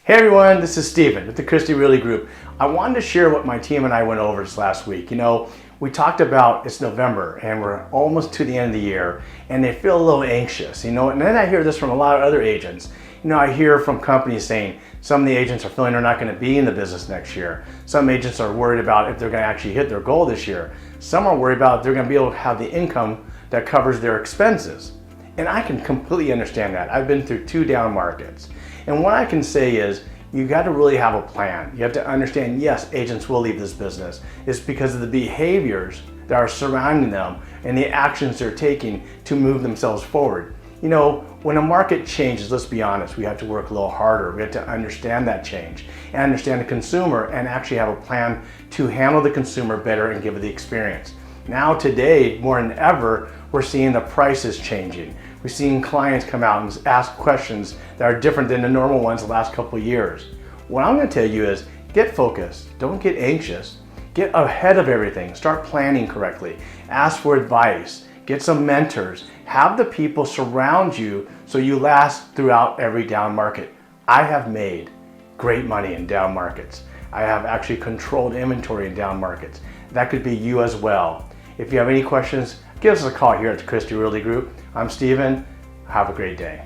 Hey everyone, this is Steven with the Christie Realty Group. I wanted to share what my team and I went over this last week. We talked about it's November and we're almost to the end of the year and they feel a little anxious, and then I hear this from a lot of other agents. I hear from companies saying some of the agents are feeling they're not going to be in the business next year. Some agents are worried about if they're going to actually hit their goal this year. Some are worried about if they're going to be able to have the income that covers their expenses. And I can completely understand that. I've been through 2 down markets. And what I can say is, you got to really have a plan. You have to understand, yes, agents will leave this business. It's because of the behaviors that are surrounding them and the actions they're taking to move themselves forward. When a market changes, let's be honest, we have to work a little harder. We have to understand that change and understand the consumer and actually have a plan to handle the consumer better and give it the experience. Now today, more than ever, we're seeing the prices changing. We're seeing clients come out and ask questions that are different than the normal ones the last couple of years. What I'm going to tell you is get focused. Don't get anxious. Get ahead of everything. Start planning correctly. Ask for advice. Get some mentors. Have the people surround you so you last throughout every down market. I have made great money in down markets. I have actually controlled inventory in down markets. That could be you as well. If you have any questions, give us a call here at the Christie Realty Group. I'm Steven. Have a great day.